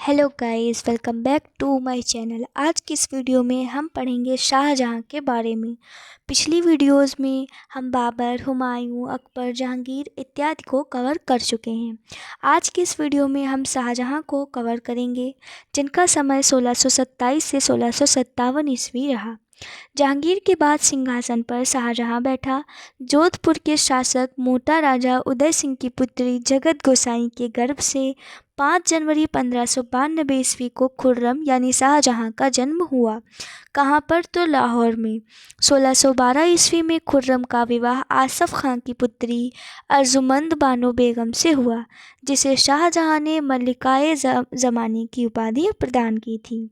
Hello guys, welcome back to my channel. आज की इस वीडियो में हम पढ़ेंगे शाहजहां के बारे में। पिछली वीडियोस में हम बाबर, हुमायूं, अकबर, जहांगीर इत्यादि को कवर कर चुके हैं। आज की इस वीडियो में हम शाहजहां को कवर करेंगे, जिनका समय 1627 से 1657 ईस्वी रहा। जहांगीर के बाद सिंहासन पर शाहजहां बैठा। जोधपुर के शासक मोटा राजा उदय सिंह की पुत्री जगत गोसाई के गर्भ से 5 जनवरी 1592 ईस्वी को खुर्रम यानी शाहजहां का जन्म हुआ। कहाँ पर? तो लाहौर में। 1612 ईस्वी में खुर्रम का विवाह आसफ खां की पुत्री अर्जुमंद बानो बेगम से हुआ, जिसे शाहजहां ने मल्लिकाए ज़मानी की उपाधि प्रदान की थी।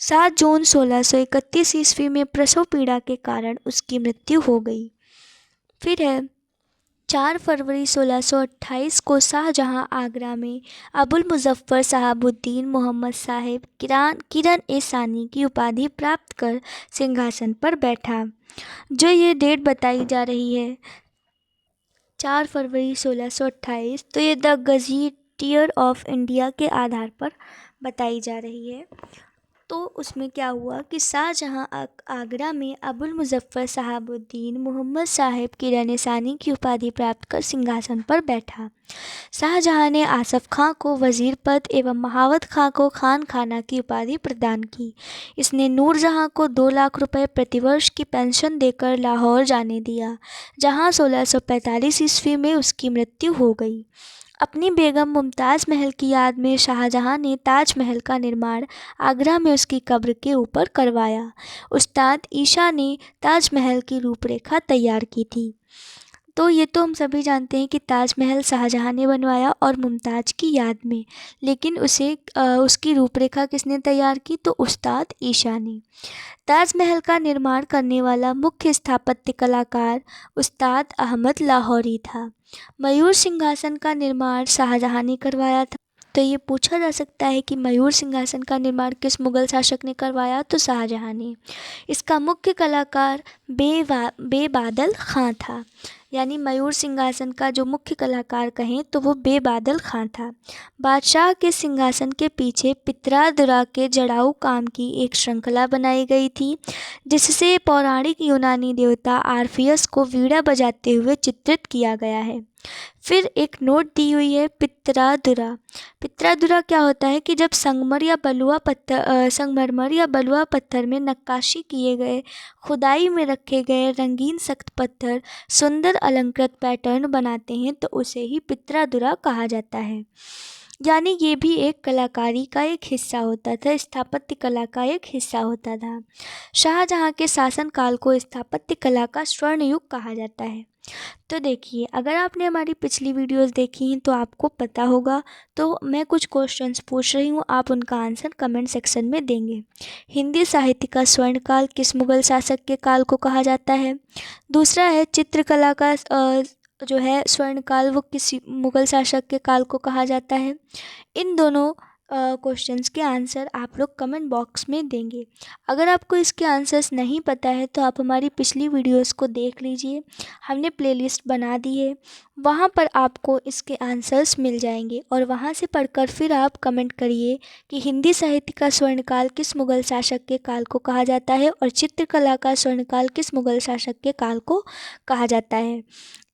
7 जून 1631 ईस्वी में प्रसव पीड़ा के कारण उसकी मृत्यु हो गई। फिर है 4 फरवरी 1628 को शाहजहां आगरा में अबुल मुजफ्फर शहाबुद्दीन मोहम्मद साहिब किरण ए सानी की उपाधि प्राप्त कर सिंहासन पर बैठा। जो ये डेट बताई जा रही है 4 फरवरी 1628, तो ये द गज़ेटियर ऑफ इंडिया के आधार पर बताई जा रही है। तो उसमें क्या हुआ कि शाहजहां आगरा में अबुल मुजफ्फर शहाबुद्दीन मोहम्मद साहिब किरण सानी की उपाधि प्राप्त कर सिंहासन पर बैठा। शाहजहां ने आसफ खां को वजीर पद एवं महावत खां को खान खाना की उपाधि प्रदान की। इसने नूरजहां को 2 लाख रुपए प्रतिवर्ष की पेंशन देकर लाहौर जाने दिया, जहां 1645 ईस्वी में उसकी मृत्यु हो गई। अपनी बेगम मुमताज़ महल की याद में शाहजहां ने ताजमहल का निर्माण आगरा में उसकी कब्र के ऊपर करवाया। उस्ताद ईशा ने ताजमहल की रूपरेखा तैयार की थी। तो ये तो हम सभी जानते हैं कि ताजमहल शाहजहां ने बनवाया और मुमताज़ की याद में, लेकिन उसकी रूपरेखा किसने तैयार की? तो उस्ताद ईशा ने। ताजमहल का निर्माण करने वाला मुख्य स्थापत्य कलाकार उस्ताद अहमद लाहौरी था। मयूर सिंहासन का निर्माण शाहजहां ने करवाया था। तो ये पूछा जा सकता है कि मयूर सिंहासन का निर्माण किस मुगल शासक ने करवाया? तो शाहजहां ने। इसका मुख्य कलाकार बेबादल खां था। यानी मयूर सिंहासन का जो मुख्य कलाकार कहें तो वो बेबादल खां था। बादशाह के सिंहासन के पीछे पित्रादुरा के जड़ाऊ काम की एक श्रृंखला बनाई गई थी, जिससे पौराणिक यूनानी देवता आर्फियस को वीणा बजाते हुए चित्रित किया गया है। फिर एक नोट दी हुई है पित्रादुरा। पित्रादुरा क्या होता है कि जब संगमरमर या बलुआ पत्थर में नक्काशी किए गए, खुदाई में रखे गए रंगीन सख्त पत्थर सुंदर अलंकृत पैटर्न बनाते हैं, तो उसे ही पित्रादुरा कहा जाता है। यानी ये भी एक कलाकारी का एक हिस्सा होता था, स्थापत्य कला का एक हिस्सा होता था। शाहजहां के शासनकाल को स्थापत्य कला का स्वर्ण युग कहा जाता है। तो देखिए, अगर आपने हमारी पिछली वीडियोस देखी हैं तो आपको पता होगा। तो मैं कुछ क्वेश्चंस पूछ रही हूँ, आप उनका आंसर कमेंट सेक्शन में देंगे। हिंदी साहित्य का स्वर्णकाल किस मुगल शासक के काल को कहा जाता है? दूसरा है चित्रकला का जो है स्वर्णकाल, वो किस मुगल शासक के काल को कहा जाता है? इन दोनों क्वेश्चंस के आंसर आप लोग कमेंट बॉक्स में देंगे। अगर आपको इसके आंसर्स नहीं पता है तो आप हमारी पिछली वीडियोस को देख लीजिए, हमने प्लेलिस्ट बना दी है, वहाँ पर आपको इसके आंसर्स मिल जाएंगे और वहाँ से पढ़कर फिर आप कमेंट करिए कि हिंदी साहित्य का स्वर्णकाल किस मुगल शासक के काल को कहा जाता है और चित्रकला का स्वर्णकाल किस मुगल शासक के काल को कहा जाता है।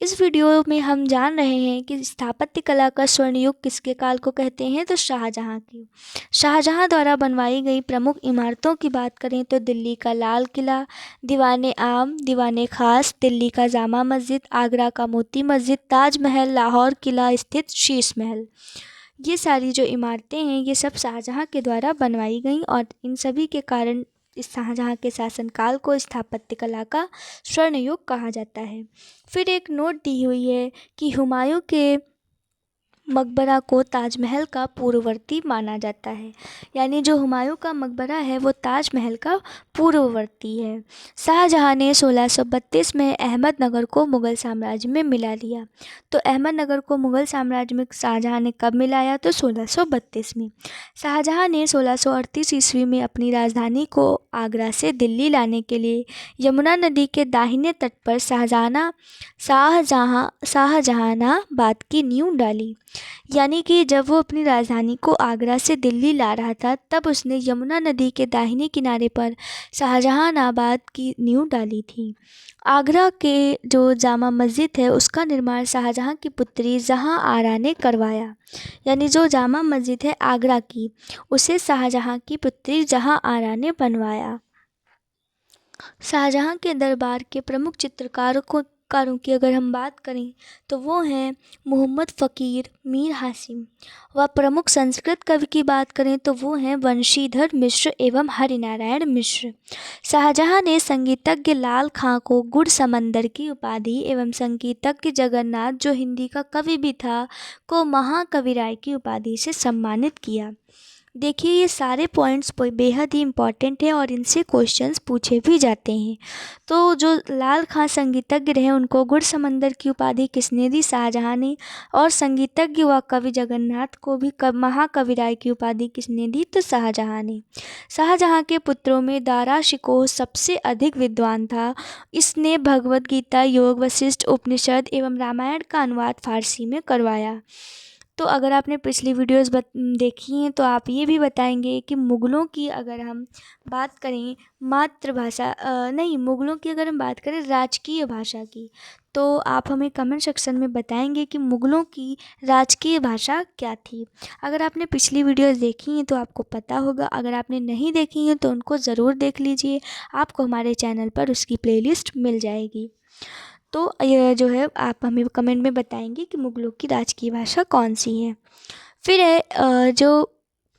इस वीडियो में हम जान रहे हैं कि स्थापत्य कला का स्वर्ण युग किसके काल को कहते हैं? तो शाहजहां की। शाहजहां द्वारा बनवाई गई प्रमुख इमारतों की बात करें तो दिल्ली का लाल किला, दीवाने आम, दीवाने खास, दिल्ली का जामा मस्जिद, आगरा का मोती मस्जिद, ताजमहल, लाहौर किला स्थित शीश महल, ये सारी जो इमारतें हैं ये सब शाहजहां के द्वारा बनवाई गई और इन सभी के कारण इस शाहजहां के शासनकाल को स्थापत्य कला का स्वर्ण युग कहा जाता है। फिर एक नोट दी हुई है कि हुमायूं के मकबरा को ताजमहल का पूर्ववर्ती माना जाता है। यानी जो हुमायूं का मकबरा है वो ताजमहल का पूर्ववर्ती है। शाहजहां ने 1632 में अहमदनगर को मुग़ल साम्राज्य में मिला लिया। तो अहमदनगर को मुग़ल साम्राज्य में शाहजहां ने कब मिलाया? तो 1632 में। शाहजहां ने 1638 ईस्वी में अपनी राजधानी को आगरा से दिल्ली लाने के लिए यमुना नदी के दाहिने तट पर शाहजहानाबाद की नींव डाली। यानी कि जब वो अपनी राजधानी को आगरा से दिल्ली ला रहा था तब उसने यमुना नदी के दाहिने किनारे पर शाहजहानाबाद की नींव डाली थी। आगरा के जो जामा मस्जिद है उसका निर्माण शाहजहां की पुत्री जहां आरा ने करवाया। यानी जो जामा मस्जिद है आगरा की, उसे शाहजहां की पुत्री जहां आरा ने बनवाया। शाहजहां के दरबार के प्रमुख चित्रकारों की अगर हम बात करें तो वो हैं मोहम्मद फ़कीर मीर हासिम। व प्रमुख संस्कृत कवि की बात करें तो वो हैं वंशीधर मिश्र एवं हरिनारायण मिश्र। शाहजहां ने संगीतज्ञ लाल खां को गुड़ समंदर की उपाधि एवं संगीतज्ञ जगन्नाथ, जो हिंदी का कवि भी था, को महाकविराय की उपाधि से सम्मानित किया। देखिए ये सारे पॉइंट्स बेहद ही इम्पॉर्टेंट है और इनसे क्वेश्चंस पूछे भी जाते हैं। तो जो लाल खां संगीतज्ञ रहे उनको गुड़ समंदर की उपाधि किसने दी? शाहजहां ने। और संगीतज्ञ व कवि जगन्नाथ को भी महाकविराय की उपाधि किसने दी? तो शाहजहां ने। शाहजहां के पुत्रों में दारा शिकोह सबसे अधिक विद्वान था। इसने भगवद गीता, योग, वशिष्ठ, उपनिषद एवं रामायण का अनुवाद फारसी में करवाया। तो अगर आपने पिछली वीडियोस देखी हैं तो आप ये भी बताएंगे कि मुग़लों की अगर हम बात करें मातृभाषा मुग़लों की अगर हम बात करें राजकीय भाषा की, तो आप हमें कमेंट सेक्शन में बताएंगे कि मुग़लों की राजकीय भाषा क्या थी। अगर आपने पिछली वीडियोस देखी हैं तो आपको पता होगा, अगर आपने नहीं देखी हैं तो उनको ज़रूर देख लीजिए, आपको हमारे चैनल पर उसकी प्लेलिस्ट मिल जाएगी। तो ये जो है आप हमें कमेंट में बताएंगे कि मुग़लों की राजकीय भाषा कौन सी है। फिर है जो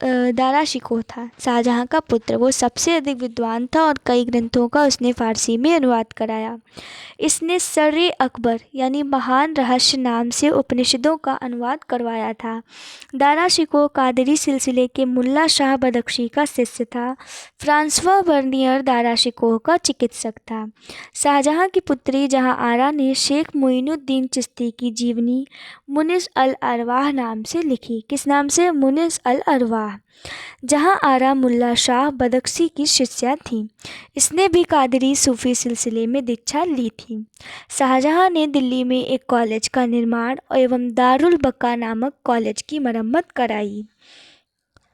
दारा शिकोह था शाहजहां का पुत्र, वो सबसे अधिक विद्वान था और कई ग्रंथों का उसने फ़ारसी में अनुवाद कराया। इसने सर अकबर यानी महान रहस्य नाम से उपनिषदों का अनुवाद करवाया था। दारा शिकोह कादरी सिलसिले के मुल्ला शाह बदख्शी का शिष्य था। फ्रांसवा वर्नियर दारा शिकोह का चिकित्सक था। शाहजहां की पुत्री जहां आरा ने शेख मोइनुद्दीन चिश्ती की जीवनी मुनिस अल अरवाह नाम से लिखी। किस नाम से? मुनिस अल अरवाह। जहां आरा मुल्ला शाह बदख्शी की शिष्या थी। इसने भी कादरी सूफी सिलसिले में दीक्षा ली थी। शाहजहां ने दिल्ली में एक कॉलेज का निर्माण एवं दारुल बका नामक कॉलेज की मरम्मत कराई।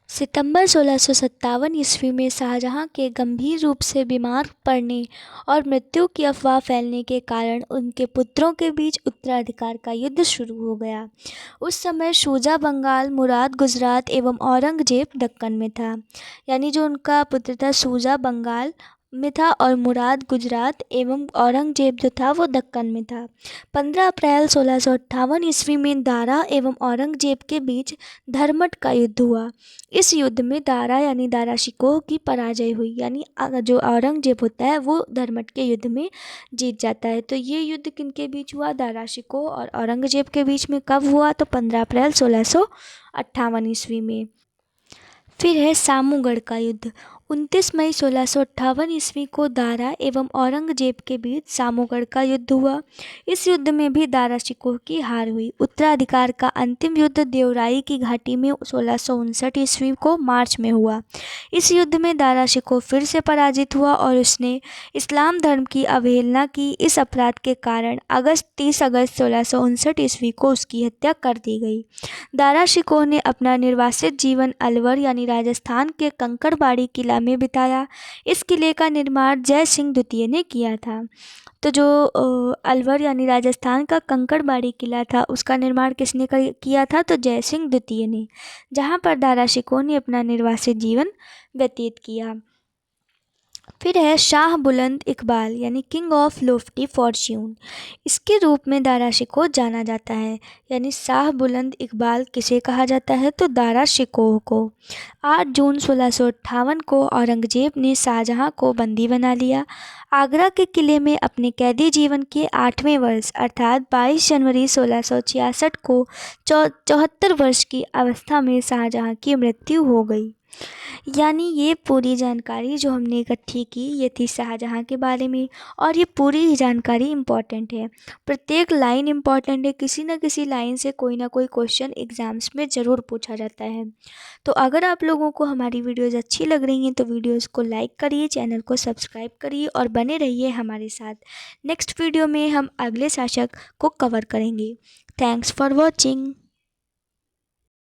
सितंबर 1657 ईस्वी में शाहजहां के गंभीर रूप से बीमार पड़ने और मृत्यु की अफवाह फैलने के कारण उनके पुत्रों के बीच उत्तराधिकार का युद्ध शुरू हो गया। उस समय शुजा बंगाल, मुराद गुजरात एवं औरंगजेब दक्कन में था। यानी जो उनका पुत्र था शुजा बंगाल में था और मुराद गुजरात एवं औरंगजेब जो था वो दक्कन में था। 15 अप्रैल 1658 ईस्वी में दारा एवं औरंगजेब के बीच धर्मट का युद्ध हुआ। इस युद्ध में दारा यानी दारा शिकोह की पराजय हुई। यानी जो औरंगजेब होता है वो धर्मट के युद्ध में जीत जाता है। तो ये युद्ध किनके बीच हुआ? दारा शिकोह और औरंगजेब के बीच में। कब हुआ? तो 15 अप्रैल 1658 ईस्वी में। फिर है सामूगढ़ का युद्ध। 29 मई 1658 ईस्वी को दारा एवं औरंगजेब के बीच सामूगढ़ का युद्ध हुआ। इस युद्ध में भी दारा शिकोह की हार हुई। उत्तराधिकार का अंतिम युद्ध देवराई की घाटी में 1659 ईस्वी को मार्च में हुआ। इस युद्ध में दारा शिकोह फिर से पराजित हुआ और उसने इस्लाम धर्म की अवहेलना की। इस अपराध के कारण 30 अगस्त 1659 ईस्वी को उसकी हत्या कर दी गई। दारा शिकोह ने अपना निर्वासित जीवन अलवर यानी राजस्थान के कंकड़बाड़ी किला में बिताया। इस किले का निर्माण जय सिंह द्वितीय ने किया था। तो जो अलवर यानी राजस्थान का कंकड़बाड़ी किला था उसका निर्माण किसने किया था? तो जय सिंह द्वितीय ने, जहाँ पर दारा शिकोह ने अपना निर्वासित जीवन व्यतीत किया। फिर है शाह बुलंद इकबाल यानी किंग ऑफ लोफ्टी फॉर्च्यून। इसके रूप में दारा शिकोह जाना जाता है। यानी शाह बुलंद इकबाल किसे कहा जाता है? तो दारा शिकोह को। 8 जून 1658 को औरंगजेब ने शाहजहां को बंदी बना लिया। आगरा के किले में अपने कैदी जीवन के 8वें वर्ष अर्थात 22 जनवरी 1666 को 74 वर्ष की अवस्था में शाहजहां की मृत्यु हो गई। यानी ये पूरी जानकारी जो हमने इकट्ठी की ये थी शाहजहां के बारे में, और ये पूरी जानकारी इम्पॉर्टेंट है। प्रत्येक लाइन इम्पॉर्टेंट है। किसी न किसी लाइन से कोई ना कोई क्वेश्चन एग्ज़ाम्स में ज़रूर पूछा जाता है। तो अगर आप लोगों को हमारी वीडियोज़ अच्छी लग रही हैं तो वीडियोज़ को लाइक करिए, चैनल को सब्सक्राइब करिए और बने रहिए हमारे साथ। नेक्स्ट वीडियो में हम अगले शासक को कवर करेंगे। Thanks for watching.